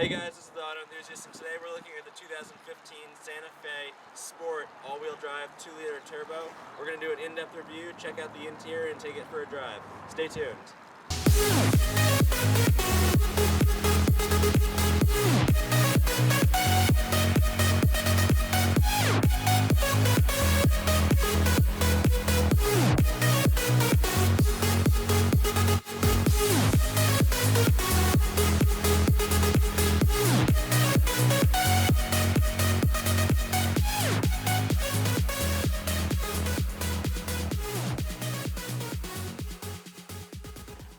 Hey guys, this is the Auto Enthusiast, and today we're looking at the 2015 Santa Fe Sport all-wheel drive 2-liter turbo. We're going to do an in-depth review, check out the interior, and take it for a drive. Stay tuned.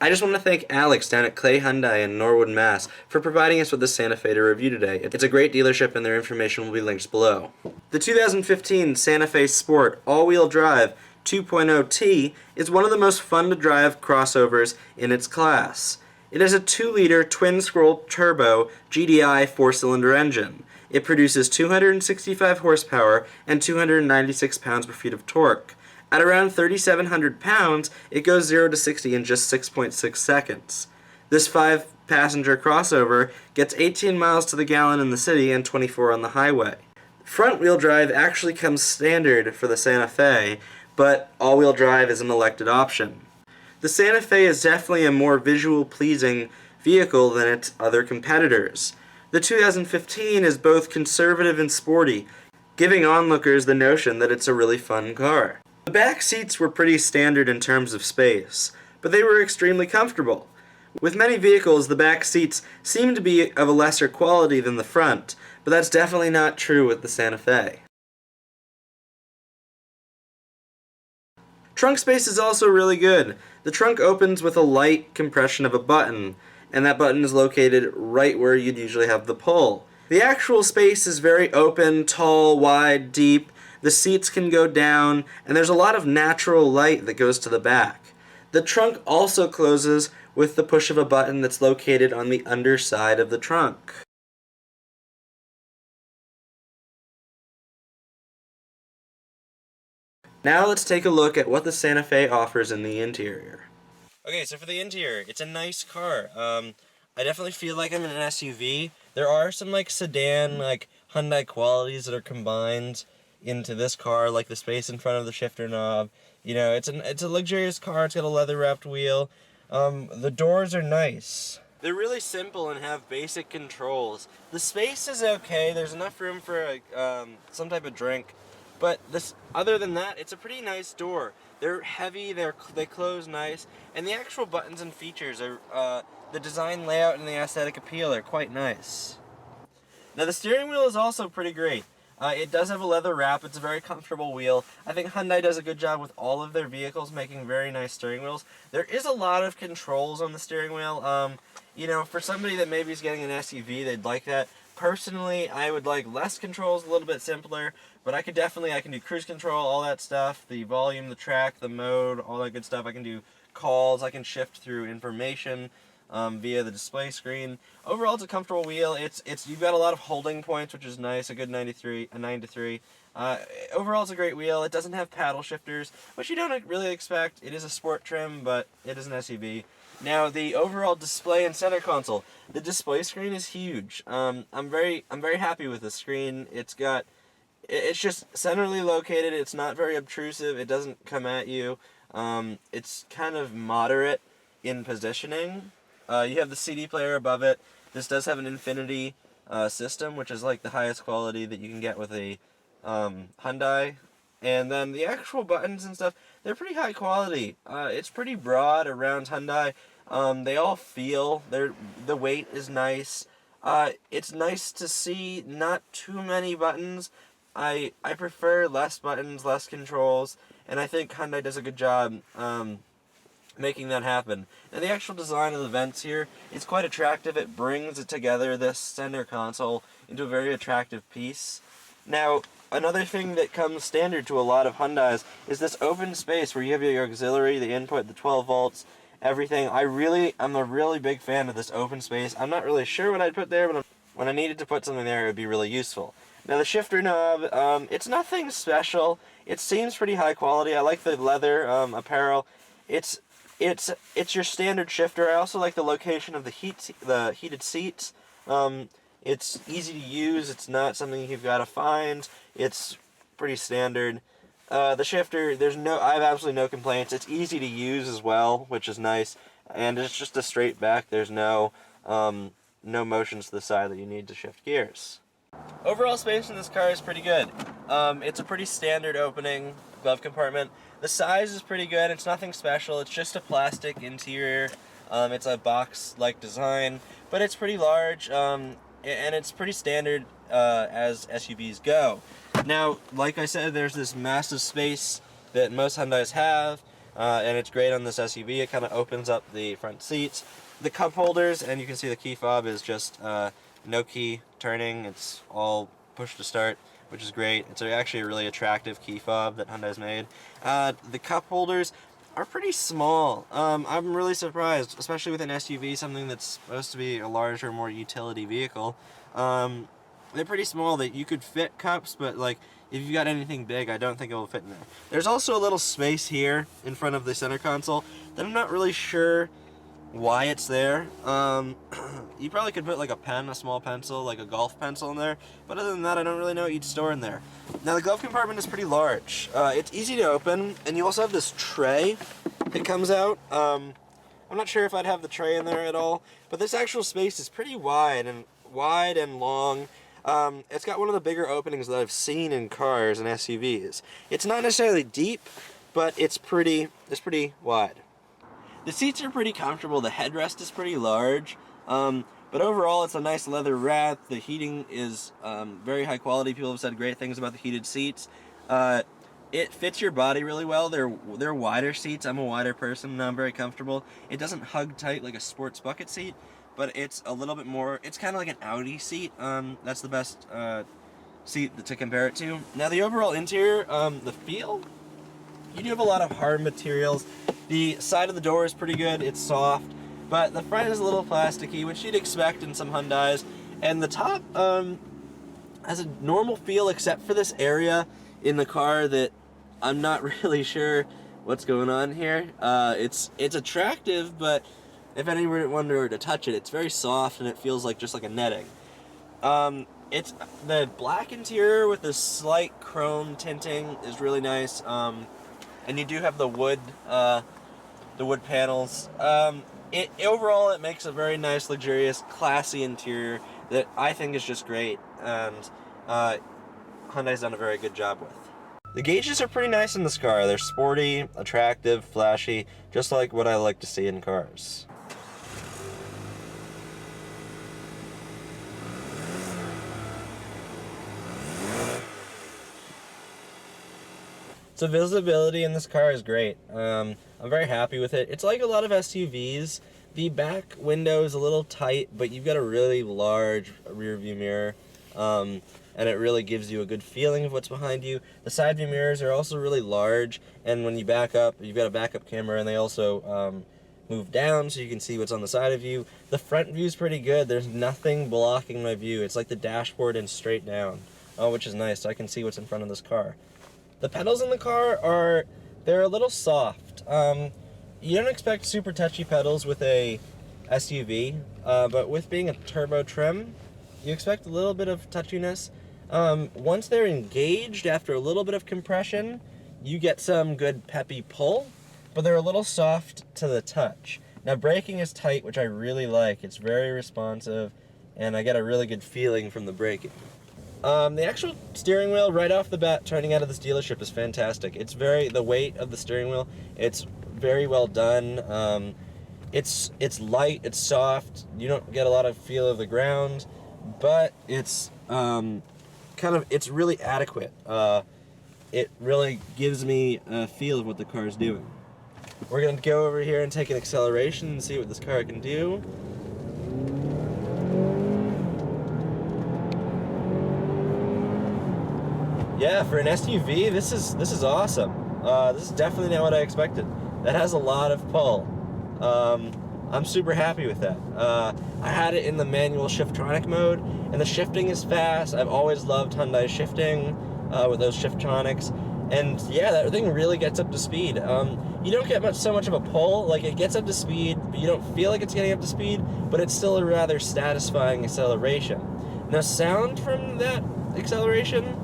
I just want to thank Alex down at Clay Hyundai in Norwood, Mass. for providing us with the Santa Fe to review today. It's a great dealership and their information will be linked below. The 2015 Santa Fe Sport all-wheel drive 2.0T is one of the most fun to drive crossovers in its class. It has a 2-liter twin-scroll turbo GDI 4-cylinder engine. It produces 265 horsepower and 296 pounds-per-feet of torque. At around 3,700 pounds, it goes 0 to 60 in just 6.6 seconds. This 5-passenger crossover gets 18 miles to the gallon in the city and 24 on the highway. Front-wheel drive actually comes standard for the Santa Fe, but all-wheel drive is an elected option. The Santa Fe is definitely a more visual pleasing vehicle than its other competitors. The 2015 is both conservative and sporty, giving onlookers the notion that it's a really fun car. The back seats were pretty standard in terms of space, but they were extremely comfortable. With many vehicles, the back seats seem to be of a lesser quality than the front, but that's definitely not true with the Santa Fe. Trunk space is also really good. The trunk opens with a light compression of a button, and that button is located right where you'd usually have the pull. The actual space is very open, tall, wide, deep. The seats can go down, and there's a lot of natural light that goes to the back. The trunk also closes with the push of a button that's located on the underside of the trunk. Now let's take a look at what the Santa Fe offers in the interior. Okay, so for the interior, it's a nice car. I definitely feel like I'm in an SUV. There are some sedan, Hyundai qualities that are combined into this car, like the space in front of the shifter knob. You know, it's a luxurious car. It's got a leather-wrapped wheel. The doors are nice. They're really simple and have basic controls. The space is okay. There's enough room for some type of drink. But other than that, it's a pretty nice door. They're heavy, they close nice, and the actual buttons and features are, the design layout and the aesthetic appeal are quite nice. Now the steering wheel is also pretty great. It does have a leather wrap. It's a very comfortable wheel. I think Hyundai does a good job with all of their vehicles making very nice steering wheels. There is a lot of controls on the steering wheel. You know, for somebody that maybe is getting an SUV, they'd like that. Personally, I would like less controls, a little bit simpler, but I can do cruise control, all that stuff, the volume, the track, the mode, all that good stuff. I can do calls, I can shift through information via the display screen. Overall, it's a comfortable wheel. You've got a lot of holding points, which is nice, a good 9 to 3. Overall, it's a great wheel. It doesn't have paddle shifters, which you don't really expect. It is a sport trim, but it is an SUV. Now, the overall display and center console. The display screen is huge. I'm very happy with the screen. It's just centrally located. It's not very obtrusive. It doesn't come at you. It's kind of moderate in positioning. You have the CD player above it. This does have an Infinity system, which is like the highest quality that you can get with a Hyundai. And then the actual buttons and stuff, they're pretty high quality. It's pretty broad around Hyundai. They all feel, the weight is nice. It's nice to see not too many buttons. I prefer less buttons, less controls, and I think Hyundai does a good job making that happen. Now the actual design of the vents here is quite attractive. It brings it together, this center console, into a very attractive piece. Now, another thing that comes standard to a lot of Hyundais is this open space where you have your auxiliary, the input, the 12 volts, everything. I'm a really big fan of this open space. I'm not really sure what I'd put there, but when I needed to put something there, it would be really useful. Now the shifter knob, it's nothing special. It seems pretty high quality. I like the leather apparel. It's your standard shifter. I also like the location of the heated seats. It's easy to use. It's not something you've got to find. It's pretty standard. The shifter, I have absolutely no complaints. It's easy to use as well, which is nice. And it's just a straight back. There's no motions to the side that you need to shift gears. Overall space in this car is pretty good. It's a pretty standard opening glove compartment. The size is pretty good. It's nothing special. It's just a plastic interior. It's a box-like design, but it's pretty large, and it's pretty standard as SUVs go. Now, like I said, there's this massive space that most Hyundais have, and it's great on this SUV. It kind of opens up the front seats. The cup holders, and you can see the key fob is just no key turning. It's all push to start, which is great. It's actually a really attractive key fob that Hyundai's made. The cup holders are pretty small. I'm really surprised, especially with an SUV, something that's supposed to be a larger, more utility vehicle. They're pretty small that you could fit cups, but like if you got anything big, I don't think it will fit in there. There's also a little space here in front of the center console that I'm not really sure why it's there. You probably could put like a small pencil, like a golf pencil in there, but other than that, I don't really know what you'd store in there. Now the glove compartment is pretty large. It's easy to open, and you also have this tray that comes out. I'm not sure if I'd have the tray in there at all, but this actual space is pretty wide and long. It's got one of the bigger openings that I've seen in cars and SUVs. It's not necessarily deep, but it's pretty wide. The seats are pretty comfortable. The headrest is pretty large, but overall it's a nice leather wrap. The heating is very high quality. People have said great things about the heated seats. It fits your body really well. They're wider seats. I'm a wider person, and I'm very comfortable. It doesn't hug tight like a sports bucket seat, but it's a little bit more. It's kind of like an Audi seat. That's the best seat to compare it to. Now the overall interior, the feel, you do have a lot of hard materials. The side of the door is pretty good. It's soft, but the front is a little plasticky, which you'd expect in some Hyundais. And the top has a normal feel, except for this area in the car that I'm not really sure what's going on here. It's attractive, but if anyone were to touch it, it's very soft and it feels like just like a netting. It's the black interior with the slight chrome tinting is really nice. And you do have the wood panels. Overall, it makes a very nice, luxurious, classy interior that I think is just great, and Hyundai's done a very good job with. The gauges are pretty nice in this car. They're sporty, attractive, flashy, just like what I like to see in cars. So visibility in this car is great. I'm very happy with it. It's like a lot of SUVs. The back window is a little tight, but you've got a really large rear view mirror, and it really gives you a good feeling of what's behind you. The side view mirrors are also really large, and when you back up, you've got a backup camera, and they also move down so you can see what's on the side of you. The front view is pretty good. There's nothing blocking my view. It's like the dashboard and straight down, which is nice, so I can see what's in front of this car. The pedals in the car they're a little soft. You don't expect super touchy pedals with a SUV, but with being a turbo trim, you expect a little bit of touchiness. Once they're engaged, after a little bit of compression, you get some good peppy pull, but they're a little soft to the touch. Now braking is tight, which I really like. It's very responsive, and I get a really good feeling from the braking. The actual steering wheel right off the bat turning out of this dealership is fantastic. The weight of the steering wheel, it's very well done. It's light, it's soft, you don't get a lot of feel of the ground, but it's it's really adequate. It really gives me a feel of what the car is doing. We're going to go over here and take an acceleration and see what this car can do. Yeah, for an SUV, this is awesome. This is definitely not what I expected. That has a lot of pull. I'm super happy with that. I had it in the manual Shiftronic mode, and the shifting is fast. I've always loved Hyundai shifting with those Shiftronics, And yeah, that thing really gets up to speed. You don't get so much of a pull. Like, it gets up to speed, but you don't feel like it's getting up to speed, but it's still a rather satisfying acceleration. Now, sound from that acceleration,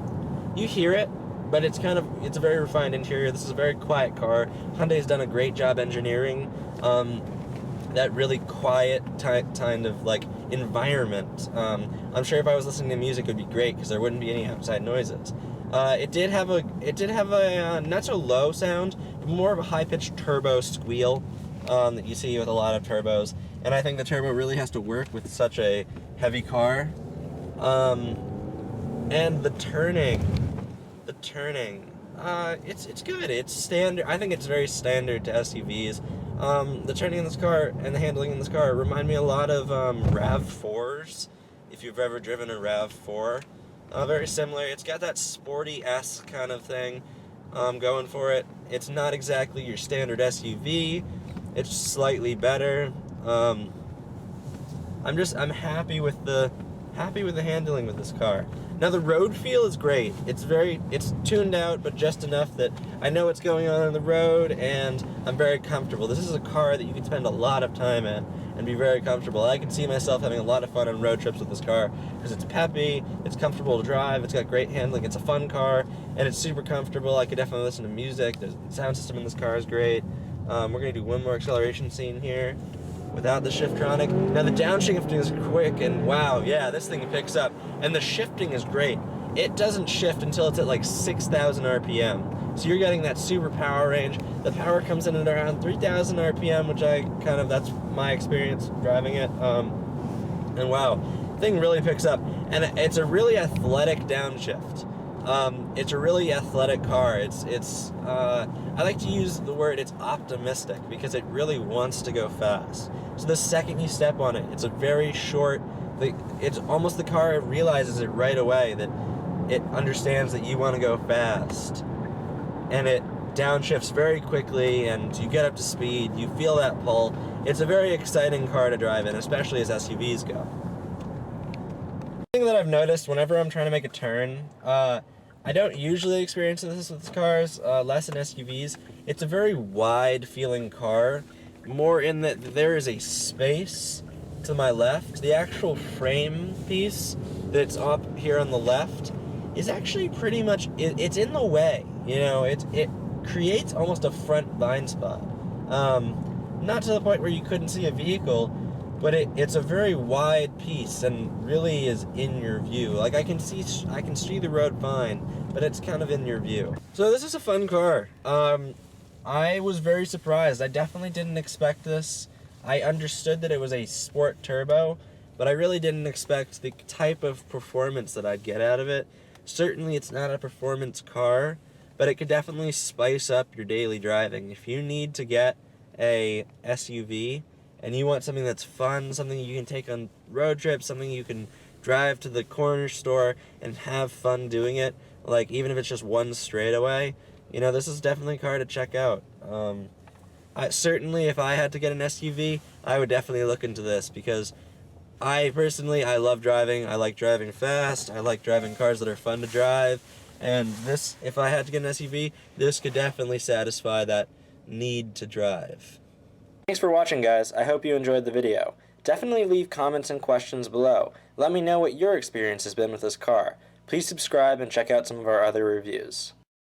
you hear it, but it's a very refined interior. This is a very quiet car. Hyundai's done a great job engineering that really quiet kind of like environment. I'm sure if I was listening to music, it would be great because there wouldn't be any outside noises. It did have a not so low sound, but more of a high-pitched turbo squeal that you see with a lot of turbos. And I think the turbo really has to work with such a heavy car. And the turning, it's good. It's standard. I think it's very standard to SUVs. The turning in this car and the handling in this car remind me a lot of RAV4s, if you've ever driven a RAV4. Very similar. It's got that sporty-esque kind of thing going for it. It's not exactly your standard SUV. It's slightly better. I'm happy with the handling with this car. Now the road feel is great. It's tuned out, but just enough that I know what's going on the road, and I'm very comfortable. This is a car that you can spend a lot of time in and be very comfortable. I can see myself having a lot of fun on road trips with this car because it's peppy, it's comfortable to drive, it's got great handling, it's a fun car, and it's super comfortable. I could definitely listen to music. The sound system in this car is great. We're gonna do one more acceleration scene here without the Shiftronic. Now the downshifting is quick, and wow, yeah, this thing picks up. And the shifting is great. It doesn't shift until it's at like 6,000 RPM. So you're getting that super power range. The power comes in at around 3,000 RPM, which that's my experience driving it. And wow, the thing really picks up. And it's a really athletic downshift. It's a really athletic car. I like to use the word it's optimistic because it really wants to go fast. So the second you step on it, it's a very short, it's almost the car realizes it right away that it understands that you want to go fast. And it downshifts very quickly and you get up to speed, you feel that pull. It's a very exciting car to drive in, especially as SUVs go. One thing that I've noticed whenever I'm trying to make a turn, I don't usually experience this with cars, less in SUVs. It's a very wide feeling car, more in that there is a space to my left. The actual frame piece that's up here on the left is actually pretty much, it's in the way, you know, it creates almost a front blind spot. Not to the point where you couldn't see a vehicle, but it's a very wide piece and really is in your view. Like I can see the road fine, but it's kind of in your view. So this is a fun car. I was very surprised. I definitely didn't expect this. I understood that it was a sport turbo, but I really didn't expect the type of performance that I'd get out of it. Certainly it's not a performance car, but it could definitely spice up your daily driving. If you need to get a SUV, and you want something that's fun, something you can take on road trips, something you can drive to the corner store and have fun doing it, like even if it's just one straightaway, you know, this is definitely a car to check out. Certainly, if I had to get an SUV, I would definitely look into this because I love driving. I like driving fast. I like driving cars that are fun to drive. And this, if I had to get an SUV, this could definitely satisfy that need to drive. Thanks for watching, guys. I hope you enjoyed the video. Definitely leave comments and questions below. Let me know what your experience has been with this car. Please subscribe and check out some of our other reviews.